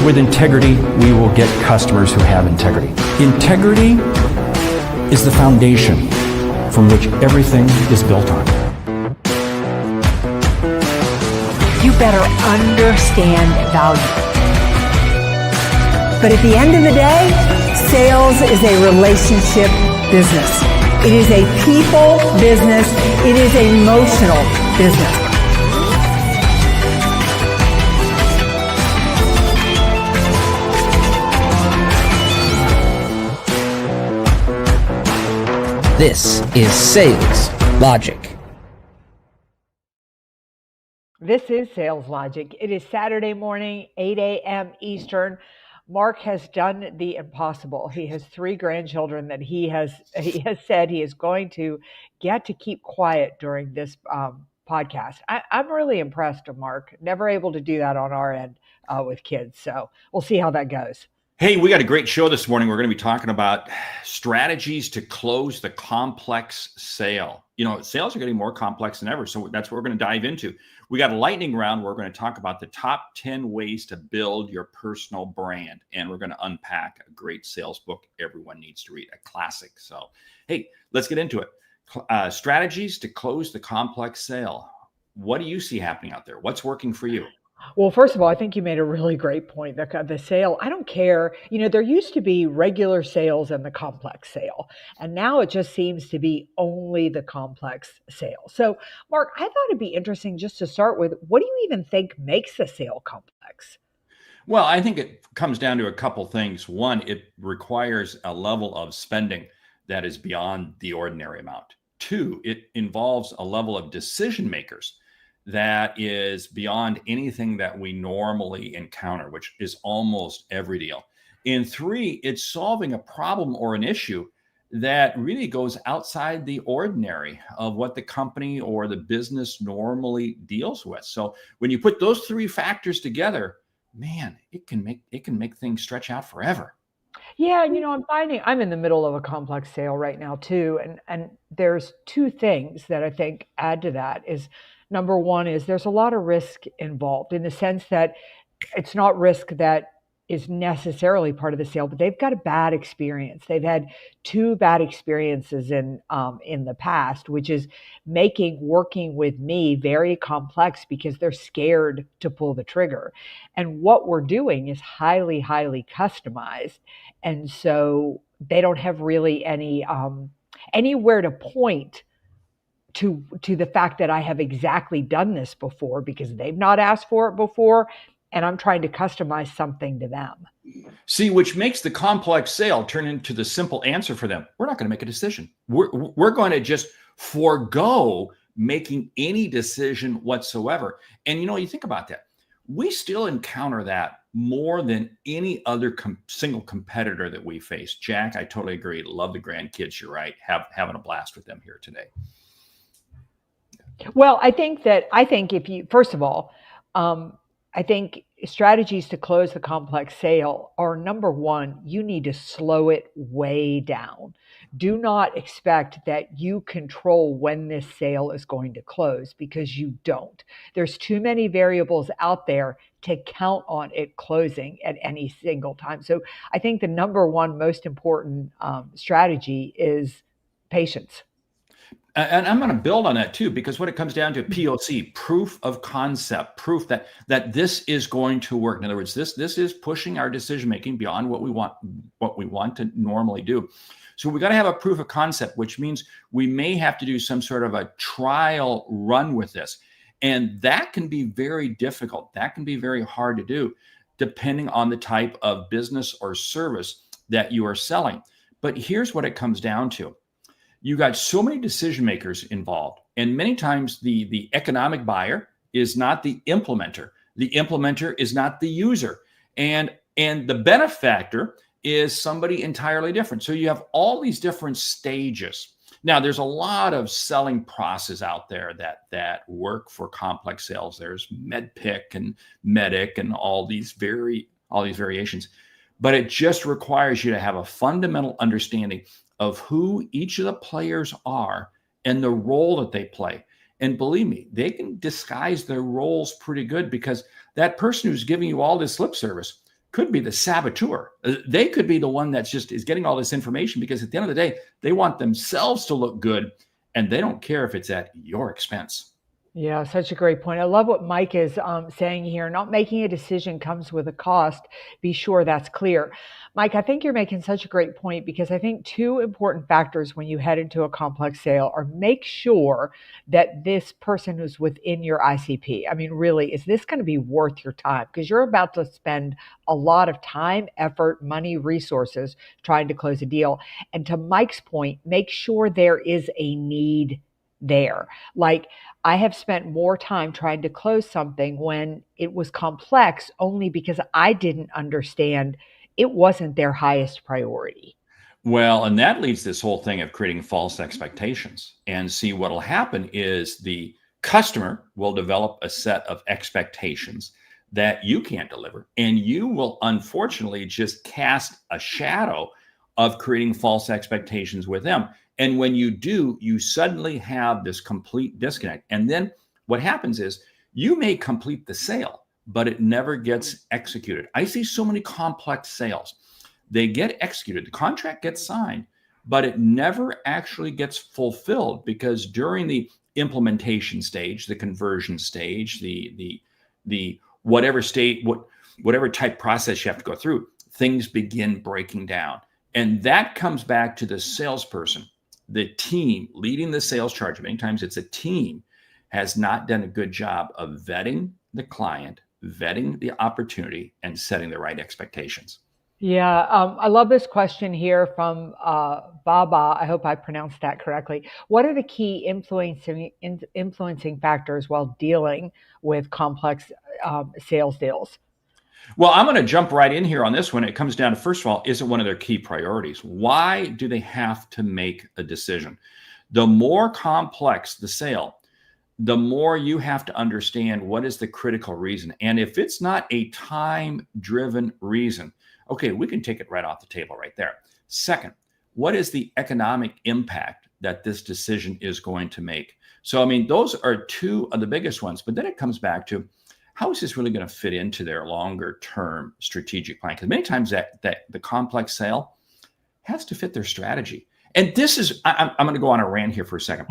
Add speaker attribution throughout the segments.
Speaker 1: With integrity, we will get customers who have integrity. Integrity is the foundation from which everything is built on.
Speaker 2: You better understand value. But at the end of the day, sales is a relationship business. It is a people business. It is an emotional business.
Speaker 3: This is Sales Logic.
Speaker 2: This is Sales Logic. It is Saturday morning, 8 a.m. Eastern. Mark has done the impossible. He has 3 grandchildren that he has said he is going to get to keep quiet during this podcast. I'm really impressed with Mark. Never able to do that on our end with kids. So we'll see how that goes.
Speaker 4: Hey, we got a great show this morning. We're going to be talking about strategies to close the complex sale. You know, sales are getting more complex than ever, so that's what we're going to dive into. We got a lightning round where we're going to talk about the top 10 ways to build your personal brand, and we're going to unpack a great sales book everyone needs to read, a classic. So, hey, let's get into it. Strategies to close the complex sale. What do you see happening out there? What's working for you?
Speaker 2: Well, first of all, I think you made a really great point. The sale, I don't care. You know, there used to be regular sales and the complex sale, and now it just seems to be only the complex sale. So, Mark, I thought it'd be interesting just to start with, what do you even think makes a sale complex?
Speaker 4: Well, I think it comes down to a couple things. One, it requires a level of spending that is beyond the ordinary amount. 2, it involves a level of decision makers that is beyond anything that we normally encounter, which is almost every deal. And 3, it's solving a problem or an issue that really goes outside the ordinary of what the company or the business normally deals with. So when you put those 3 factors together, man, it can make things stretch out forever.
Speaker 2: Yeah, you know, I'm finding I'm in the middle of a complex sale right now too, and there's 2 things that I think add to that. Is number one is there's a lot of risk involved, in the sense that it's not risk that is necessarily part of the sale, but they've got a bad experience. They've had 2 bad experiences in the past, which is making working with me very complex because they're scared to pull the trigger. And what we're doing is highly, highly customized. And so they don't have really any anywhere to point to the fact that I have exactly done this before, because they've not asked for it before, and I'm trying to customize something to them.
Speaker 4: See, which makes the complex sale turn into the simple answer for them. We're not going to make a decision. We're going to just forego making any decision whatsoever. And you know, you think about that. We still encounter that more than any other single competitor that we face. Jack, I totally agree. Love the grandkids. You're right. Having a blast with them here today.
Speaker 2: Well, I think if you, first of all, I think strategies to close the complex sale are, number one, you need to slow it way down. Do not expect that you control when this sale is going to close, because you don't. There's too many variables out there to count on it closing at any single time. So I think the number one most important strategy is patience.
Speaker 4: And I'm going to build on that too, because what it comes down to, POC, proof of concept, proof that this is going to work. In other words, this is pushing our decision making beyond what we want to normally do. So we got to have a proof of concept, which means we may have to do some sort of a trial run with this. And that can be very difficult. That can be very hard to do, depending on the type of business or service that you are selling. But here's what it comes down to. You got so many decision makers involved, and many times the economic buyer is not the implementer. The implementer is not the user, and the benefactor is somebody entirely different. So you have all these different stages. Now, there's a lot of selling process out there that work for complex sales. There's MedPick and Medic and all these variations, but it just requires you to have a fundamental understanding of who each of the players are and the role that they play. And believe me, they can disguise their roles pretty good, because that person who's giving you all this lip service could be the saboteur. They could be the one that's just is getting all this information because at the end of the day, they want themselves to look good and they don't care if it's at your expense.
Speaker 2: Yeah, such a great point. I love what Mike is saying here. Not making a decision comes with a cost. Be sure that's clear. Mike, I think you're making such a great point because I think two important factors when you head into a complex sale are make sure that this person who's within your ICP, I mean, really, is this going to be worth your time? Because you're about to spend a lot of time, effort, money, resources trying to close a deal. And to Mike's point, make sure there is a need there. Like, I have spent more time trying to close something when it was complex only because I didn't understand it wasn't their highest priority.
Speaker 4: Well, and that leads this whole thing of creating false expectations. And see, what'll happen is the customer will develop a set of expectations that you can't deliver. And you will unfortunately just cast a shadow of creating false expectations with them. And when you do, you suddenly have this complete disconnect. And then what happens is you may complete the sale, but it never gets executed. I see so many complex sales. They get executed, the contract gets signed, but it never actually gets fulfilled because during the implementation stage, the conversion stage, the whatever state, whatever type process you have to go through, things begin breaking down. And that comes back to the salesperson. The team leading the sales charge, many times it's a team, has not done a good job of vetting the client, vetting the opportunity, and setting the right expectations.
Speaker 2: Yeah, I love this question here from Baba. I hope I pronounced that correctly. What are the key influencing factors while dealing with complex sales deals?
Speaker 4: Well, I'm going to jump right in here on this one. It comes down to, first of all, is it one of their key priorities? Why do they have to make a decision? The more complex the sale, the more you have to understand what is the critical reason. And if it's not a time-driven reason, okay, we can take it right off the table right there. Second, what is the economic impact that this decision is going to make? So, I mean, those are two of the biggest ones, but then it comes back to, how is this really going to fit into their longer term strategic plan? Because many times that the complex sale has to fit their strategy. And this is, I'm going to go on a rant here for a second.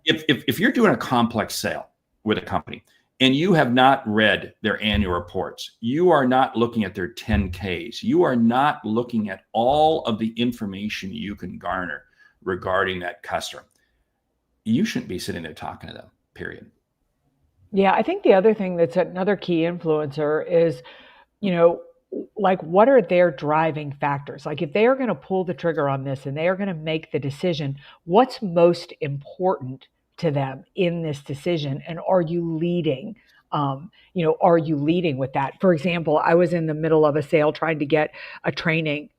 Speaker 4: If you're doing a complex sale with a company and you have not read their annual reports, you are not looking at their 10Ks, you are not looking at all of the information you can garner regarding that customer, you shouldn't be sitting there talking to them, period.
Speaker 2: Yeah, I think the other thing that's another key influencer is, like, what are their driving factors? Like, if they are going to pull the trigger on this and they are going to make the decision, what's most important to them in this decision? And are you leading? Are you leading with that? For example, I was in the middle of a sale trying to get a training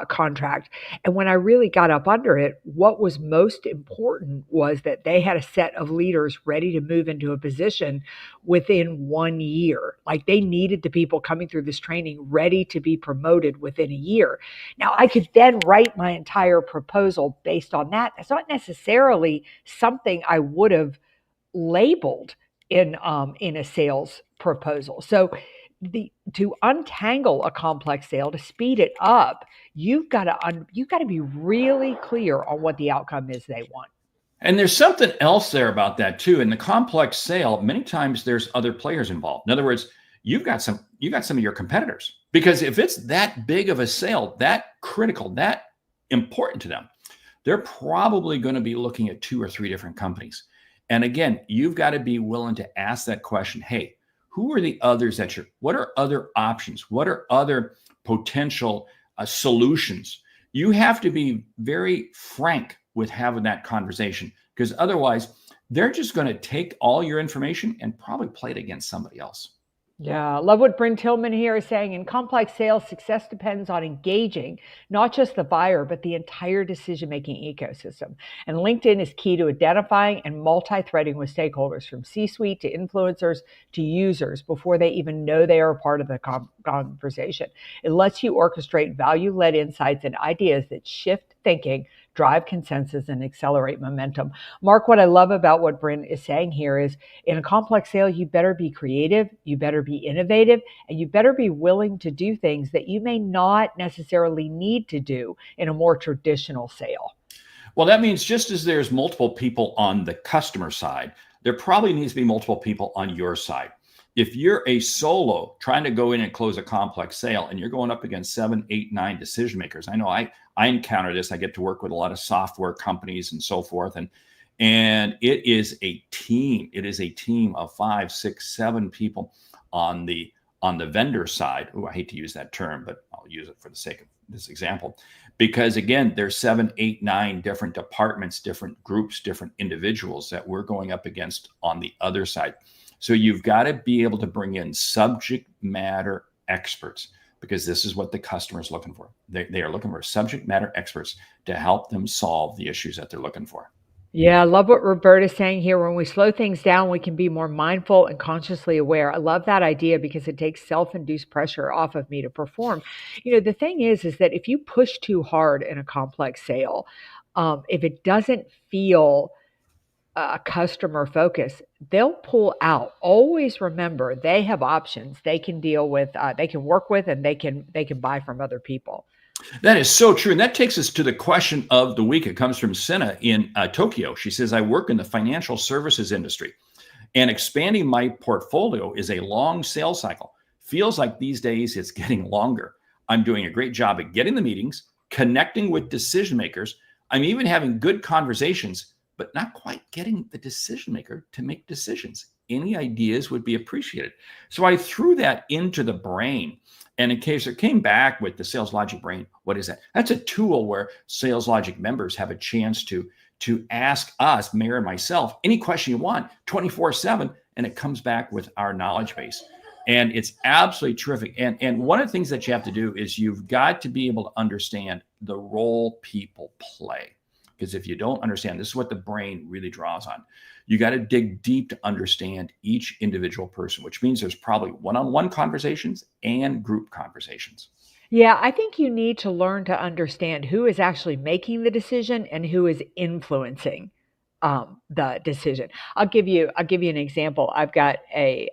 Speaker 2: contract. And when I really got up under it, what was most important was that they had a set of leaders ready to move into a position within 1 year. Like, they needed the people coming through this training ready to be promoted within a year. Now, I could then write my entire proposal based on that. That's not necessarily something I would have labeled in a sales proposal. So to untangle a complex sale, to speed it up, you've got to be really clear on what the outcome is they want.
Speaker 4: And there's something else there about that too. In the complex sale, many times there's other players involved. In other words, you've got some of your competitors, because if it's that big of a sale, that critical, that important to them, they're probably going to be looking at 2 or 3 different companies. And again, you've got to be willing to ask that question. Hey, who are the others what are other options? What are other potential solutions? You have to be very frank with having that conversation, because otherwise they're just going to take all your information and probably play it against somebody else.
Speaker 2: Yeah, I love what Bryn Tillman here is saying. In complex sales, success depends on engaging not just the buyer, but the entire decision-making ecosystem. And LinkedIn is key to identifying and multi-threading with stakeholders, from C-suite to influencers to users, before they even know they are a part of the conversation. It lets you orchestrate value-led insights and ideas that shift thinking, drive consensus, and accelerate momentum. Mark, what I love about what Bryn is saying here is in a complex sale, you better be creative, you better be innovative, and you better be willing to do things that you may not necessarily need to do in a more traditional sale.
Speaker 4: Well, that means just as there's multiple people on the customer side, there probably needs to be multiple people on your side. If you're a solo trying to go in and close a complex sale and you're going up against 7, 8, 9 decision makers, I know I encounter this. I get to work with a lot of software companies and so forth. And it is a team. It is a team of 5, 6, 7 people on the vendor side. Oh, I hate to use that term, but I'll use it for the sake of this example. Because again, there's 7, 8, 9 different departments, different groups, different individuals that we're going up against on the other side. So you've got to be able to bring in subject matter experts, because this is what the customer is looking for. They are looking for subject matter experts to help them solve the issues that they're looking for.
Speaker 2: Yeah, I love what Roberta's saying here. When we slow things down, we can be more mindful and consciously aware. I love that idea because it takes self-induced pressure off of me to perform. The thing is that if you push too hard in a complex sale, if it doesn't feel customer focus, they'll pull out. Always remember, they have options they can deal with, they can work with, and they can buy from other people.
Speaker 4: That is so true. And that takes us to the question of the week. It comes from Senna in Tokyo. She says, I work in the financial services industry, and expanding my portfolio is a long sales cycle. Feels like these days it's getting longer. I'm doing a great job at getting the meetings, connecting with decision makers. I'm even having good conversations, but not quite getting the decision maker to make decisions. Any ideas would be appreciated. So I threw that into the brain. And in case it came back with the Sales Logic Brain, what is that? That's a tool where Sales Logic members have a chance to ask us, Mayor and myself, any question you want 24/7, and it comes back with our knowledge base. And it's absolutely terrific. And one of the things that you have to do is you've got to be able to understand the role people play. Because if you don't understand, this is what the brain really draws on. You got to dig deep to understand each individual person, which means there's probably one-on-one conversations and group conversations.
Speaker 2: Yeah, I think you need to learn to understand who is actually making the decision and who is influencing the decision. I'll give you an example. I've got a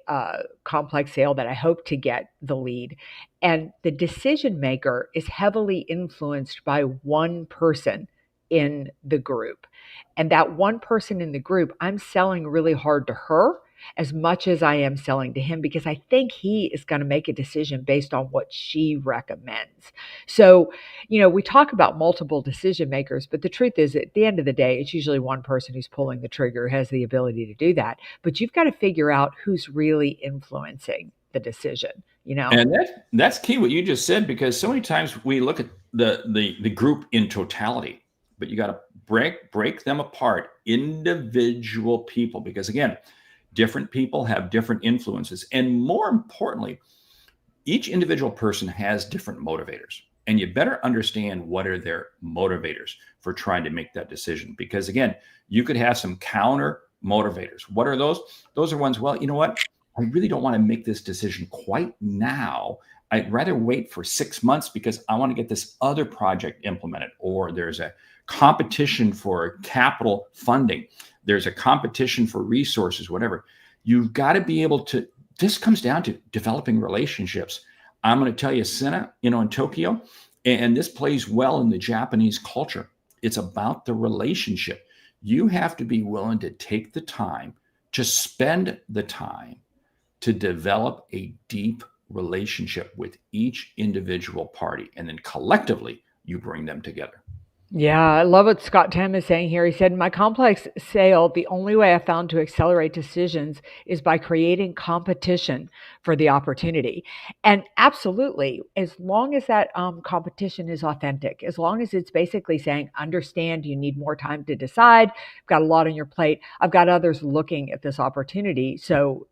Speaker 2: complex sale that I hope to get the lead, and the decision maker is heavily influenced by one person in the group. And that one person in the group, I'm selling really hard to her as much as I am selling to him, because I think he is going to make a decision based on what she recommends. So, we talk about multiple decision makers, but the truth is at the end of the day, it's usually one person who's pulling the trigger, has the ability to do that. But you've got to figure out who's really influencing the decision.
Speaker 4: And that's key what you just said, because so many times we look at the group in totality. But you got to break them apart, individual people, because again, different people have different influences. And more importantly, each individual person has different motivators. And you better understand what are their motivators for trying to make that decision. Because again, you could have some counter motivators. What are those? Those are ones, well, you know what? I really don't want to make this decision quite now. I'd rather wait for 6 months because I want to get this other project implemented. Or there's a competition for capital funding. There's a competition for resources, whatever. You've got to be able to, this comes down to developing relationships. I'm going to tell you, Senna, in Tokyo, and this plays well in the Japanese culture. It's about the relationship. You have to be willing to take the time to spend the time to develop a deep relationship with each individual party. And then collectively, you bring them together.
Speaker 2: Yeah, I love what Scott Tam is saying here. He said, in my complex sale, the only way I found to accelerate decisions is by creating competition for the opportunity. And absolutely, as long as that competition is authentic, as long as it's basically saying, understand you need more time to decide, I've got a lot on your plate, I've got others looking at this opportunity. So,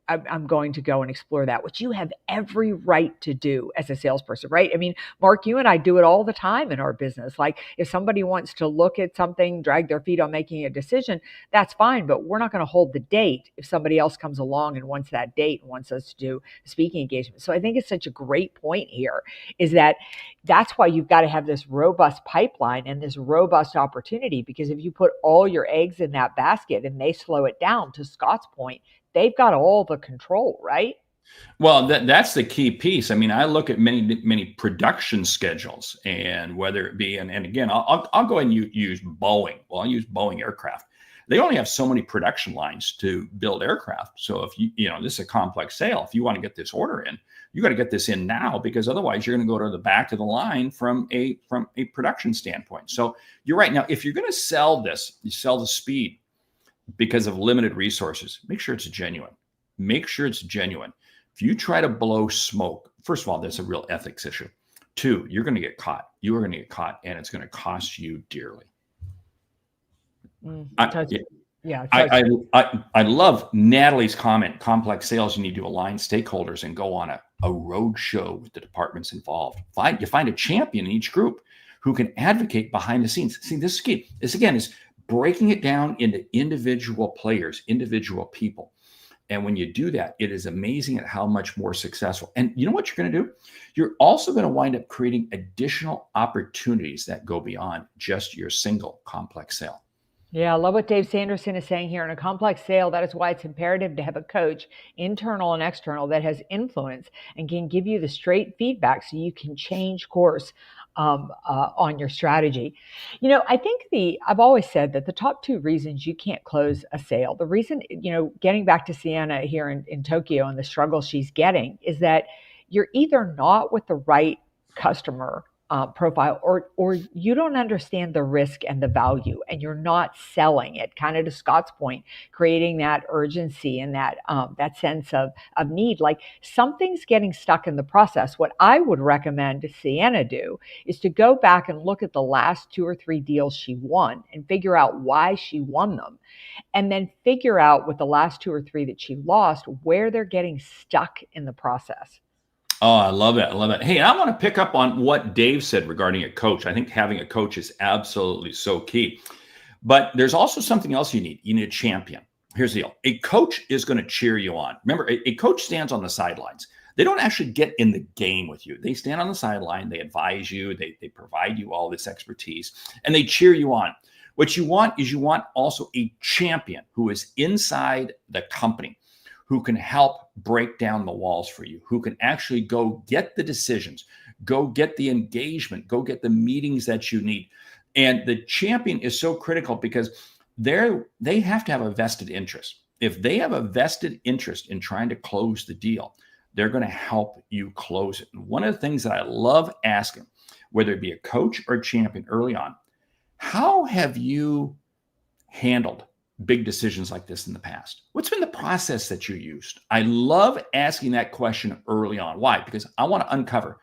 Speaker 2: I'm going to go and explore that, which you have every right to do as a salesperson, right? I mean, Mark, you and I do it all the time in our business. Like if somebody wants to look at something, drag their feet on making a decision, that's fine, but we're not going to hold the date if somebody else comes along and wants that date and wants us to do a speaking engagement. So I think it's such a great point here is that that's why you've got to have this robust pipeline and this robust opportunity, because if you put all your eggs in that basket and they slow it down, to Scott's point, they've got all the control, right?
Speaker 4: Well, that's the key piece. I mean, I look at many production schedules, and whether it be, and again, I'll go ahead and use Boeing. Well, I'll use Boeing aircraft. They only have so many production lines to build aircraft. So if this is a complex sale. If you want to get this order in, you got to get this in now, because otherwise you're going to go to the back of the line from a production standpoint. So you're right. Now, if you're going to sell this, you sell the speed because of limited resources. Make sure it's genuine. Make sure it's genuine. If you try to blow smoke, first of all, that's a real ethics issue. 2, you're going to get caught. You are going to get caught, and it's going to cost you dearly. I love Natalie's comment. Complex sales, you need to align stakeholders and go on a road show with the departments involved. You find a champion in each group who can advocate behind the scenes. See, this is key. This again is breaking it down into individual players, individual people. And when you do that, it is amazing at how much more successful. And you know what you're going to do? You're also going to wind up creating additional opportunities that go beyond just your single complex sale.
Speaker 2: Yeah, I love what Dave Sanderson is saying here. In a complex sale, that is why it's imperative to have a coach, internal and external, that has influence and can give you the straight feedback so you can change course on your strategy. I think I've always said that the top 2 reasons you can't close a sale, the reason, getting back to Sienna here in Tokyo and the struggle she's getting, is that you're either not with the right customer profile, or you don't understand the risk and the value, and you're not selling it. Kind of to Scott's point, creating that urgency and that sense of need. Like something's getting stuck in the process. What I would recommend Sienna do is to go back and look at the last 2 or 3 deals she won and figure out why she won them, and then figure out with the last 2 or 3 that she lost where they're getting stuck in the process.
Speaker 4: Oh, I love it. I love it. Hey, I want to pick up on what Dave said regarding a coach. I think having a coach is absolutely so key. But there's also something else you need. You need a champion. Here's the deal. A coach is going to cheer you on. Remember, a coach stands on the sidelines. They don't actually get in the game with you. They stand on the sideline. They advise you. They provide you all this expertise, and they cheer you on. What you want is also a champion who is inside the company, who can help break down the walls for you, who can actually go get the decisions, go get the engagement, go get the meetings that you need. And the champion is so critical because they have to have a vested interest. If they have a vested interest in trying to close the deal, they're going to help you close it. And one of the things that I love asking, whether it be a coach or a champion early on, how have you handled big decisions like this in the past? What's been the process that you used? I love asking that question early on. Why? Because I want to uncover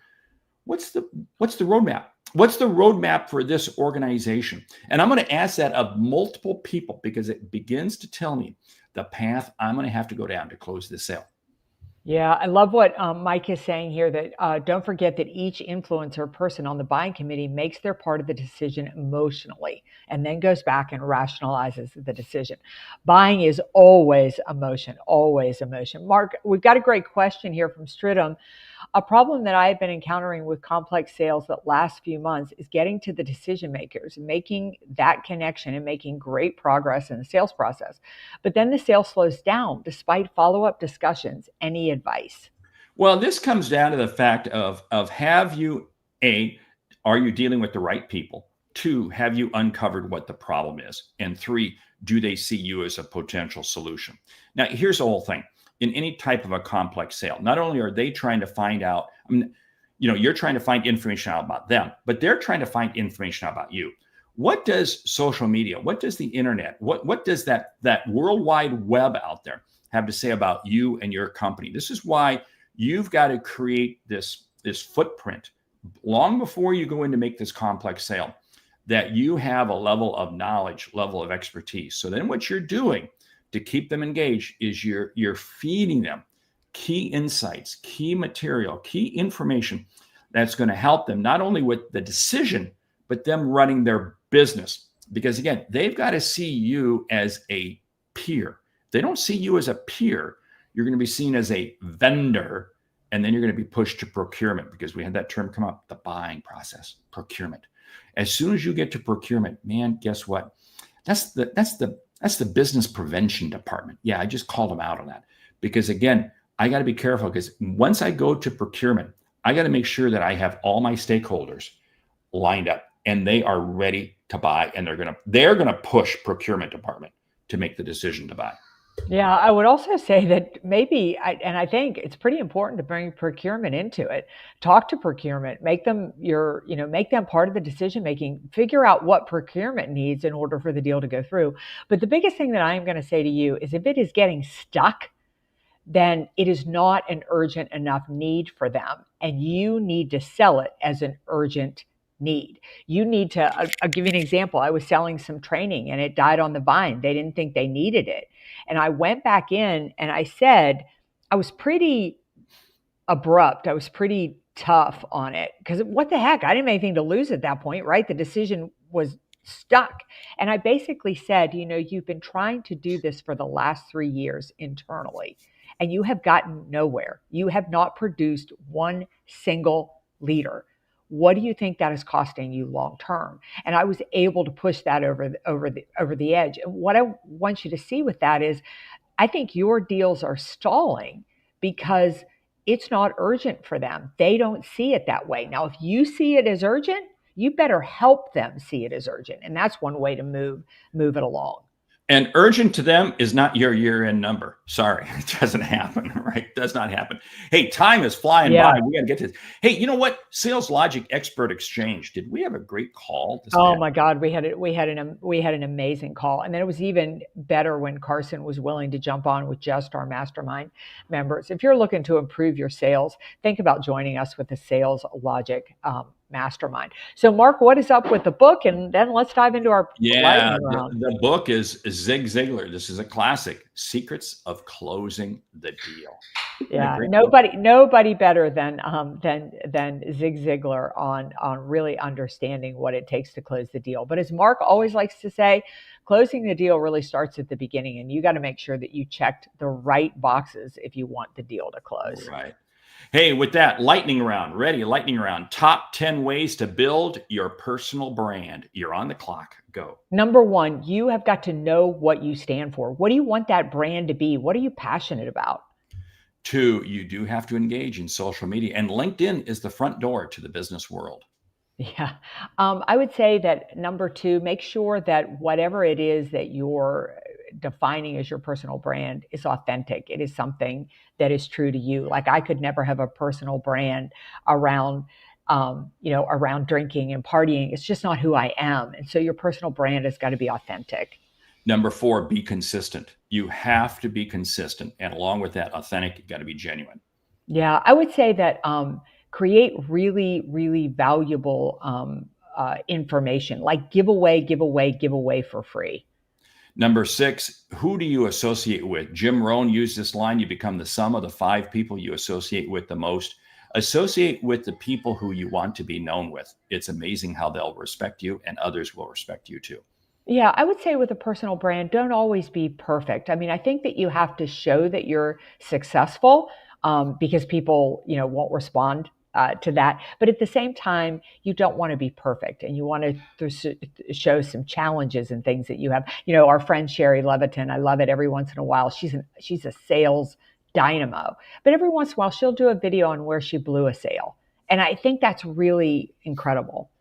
Speaker 4: what's the roadmap? What's the roadmap for this organization? And I'm going to ask that of multiple people because it begins to tell me the path I'm going to have to go down to close this sale.
Speaker 2: Yeah, I love what Mike is saying here, that don't forget that each influencer person on the buying committee makes their part of the decision emotionally and then goes back and rationalizes the decision. Buying is always emotion, always emotion. Mark, we've got a great question here from Stridham. A problem that I've been encountering with complex sales the last few months is getting to the decision makers, making that connection and making great progress in the sales process. But then the sale slows down despite follow-up discussions. Any advice?
Speaker 4: Well, this comes down to the fact of are you dealing with the right people? 2, have you uncovered what the problem is? And 3, do they see you as a potential solution? Now, here's the whole thing. In any type of a complex sale, not only are they trying to find out, you're trying to find information out about them, but they're trying to find information out about you. What does social media, what does the internet, what does that World Wide Web out there have to say about you and your company? This is why you've got to create this footprint long before you go in to make this complex sale, that you have a level of knowledge, level of expertise. So then what you're doing to keep them engaged is you're feeding them key insights, key material, key information that's going to help them not only with the decision, but them running their business. Because again, they've got to see you as a peer. They don't see you as a peer. You're going to be seen as a vendor, and then you're going to be pushed to procurement, because we had that term come up, the buying process, procurement. As soon as you get to procurement, man, guess what? That's the business prevention department. Yeah, I just called them out on that, because again, I got to be careful, because once I go to procurement, I got to make sure that I have all my stakeholders lined up and they are ready to buy, and they're gonna push procurement department to make the decision to buy.
Speaker 2: Yeah, I would also say that maybe, I think it's pretty important to bring procurement into it. Talk to procurement, make them make them part of the decision making. Figure out what procurement needs in order for the deal to go through. But the biggest thing that I am going to say to you is, if it is getting stuck, then it is not an urgent enough need for them, and you need to sell it as an urgent need. You need to, I'll give you an example. I was selling some training and it died on the vine. They didn't think they needed it. And I went back in and I said, I was pretty abrupt. I was pretty tough on it, because what the heck? I didn't have anything to lose at that point, right? The decision was stuck. And I basically said, you've been trying to do this for the last 3 years internally, and you have gotten nowhere. You have not produced one single leader. What do you think that is costing you long term? And I was able to push that over the edge. And what I want you to see with that is, I think your deals are stalling because it's not urgent for them. They don't see it that way. Now, if you see it as urgent, you better help them see it as urgent. And that's one way to move it along.
Speaker 4: And urgent to them is not your year-end number. Sorry, it doesn't happen, right? It does not happen. Hey, time is flying by. We got to get to this. Hey, you know what? Sales Logic Expert Exchange. Did we have a great call?
Speaker 2: Oh my God, we had an amazing call, and then it was even better when Carson was willing to jump on with just our mastermind members. If you're looking to improve your sales, think about joining us with the Sales Logic mastermind. So Mark, what is up with the book? And then let's dive into our lightning round.
Speaker 4: The book is Zig Ziglar. This is a classic, Secrets of Closing the Deal.
Speaker 2: Yeah, nobody better than Zig Ziglar on really understanding what it takes to close the deal. But as Mark always likes to say, closing the deal really starts at the beginning, and you got to make sure that you checked the right boxes if you want the deal to close.
Speaker 4: Right. Hey, with that, lightning round, ready, lightning round. Top 10 ways to build your personal brand. You're on the clock. Go.
Speaker 2: Number 1, you have got to know what you stand for. What do you want that brand to be? What are you passionate about?
Speaker 4: 2, you do have to engage in social media, and LinkedIn is the front door to the business world.
Speaker 2: Yeah. I would say that number 2, make sure that whatever it is that you're defining as your personal brand is authentic. It is something that is true to you. Like, I could never have a personal brand around drinking and partying. It's just not who I am. And so your personal brand has got to be authentic.
Speaker 4: Number 4, be consistent. You have to be consistent. And along with that, authentic, you got to be genuine.
Speaker 2: Yeah. I would say that create really, really valuable information, like give away for free.
Speaker 4: Number 6, who do you associate with? Jim Rohn used this line: you become the sum of the 5 people you associate with the most. Associate with the people who you want to be known with. It's amazing how they'll respect you, and others will respect you too.
Speaker 2: Yeah, I would say with a personal brand, don't always be perfect. I mean, I think that you have to show that you're successful because people, won't respond to that. But at the same time, you don't want to be perfect, and you want to show some challenges and things that you have. Our friend Sherry Leviton, I love it. Every once in a while, she's a sales dynamo, but every once in a while she'll do a video on where she blew a sale, and I think that's really incredible.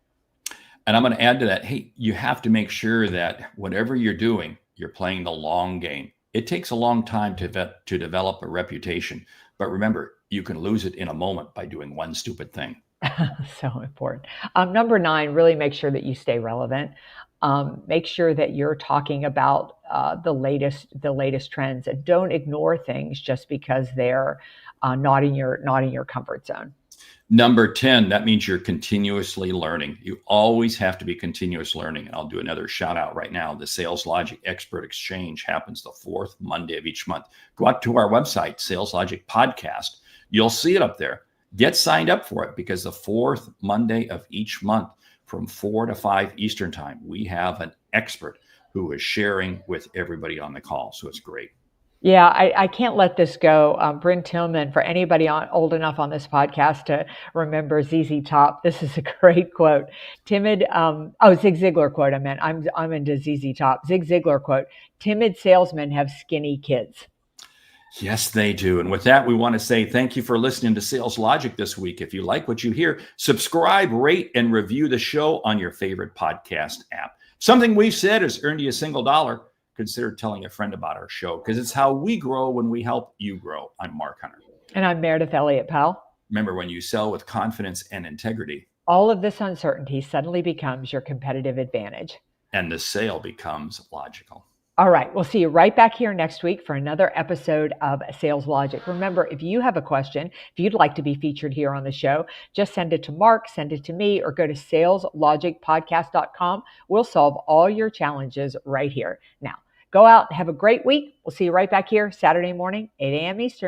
Speaker 4: And I'm going to add to that. Hey, you have to make sure that whatever you're doing, you're playing the long game. It takes a long time to develop a reputation, but remember, you can lose it in a moment by doing one stupid thing.
Speaker 2: So important. Number 9, really make sure that you stay relevant. Make sure that you're talking about the latest trends, and don't ignore things just because they're not in your comfort zone.
Speaker 4: Number 10, that means you're continuously learning. You always have to be continuous learning. And I'll do another shout out right now. The Sales Logic Expert Exchange happens the fourth Monday of each month. Go out to our website, Sales Logic Podcast. You'll see it up there. Get signed up for it, because the fourth Monday of each month from 4 to 5 Eastern time, we have an expert who is sharing with everybody on the call. So it's great.
Speaker 2: Yeah, I can't let this go. Bryn Tillman, for anybody old enough on this podcast to remember ZZ Top, this is a great quote. Zig Ziglar quote. I meant I'm into ZZ Top. Zig Ziglar quote: "Timid salesmen have skinny kids."
Speaker 4: Yes, they do. And with that, we want to say thank you for listening to Sales Logic this week. If you like what you hear, subscribe, rate, and review the show on your favorite podcast app. Something we've said has earned you a single dollar. Consider telling a friend about our show, because it's how we grow when we help you grow. I'm Mark Hunter.
Speaker 2: And I'm Meridith Elliott Powell.
Speaker 4: Remember, when you sell with confidence and integrity,
Speaker 2: all of this uncertainty suddenly becomes your competitive advantage.
Speaker 4: And the sale becomes logical.
Speaker 2: All right. We'll see you right back here next week for another episode of Sales Logic. Remember, if you have a question, if you'd like to be featured here on the show, just send it to Mark, send it to me, or go to saleslogicpodcast.com. We'll solve all your challenges right here. Now, go out and have a great week. We'll see you right back here Saturday morning, 8 a.m. Eastern.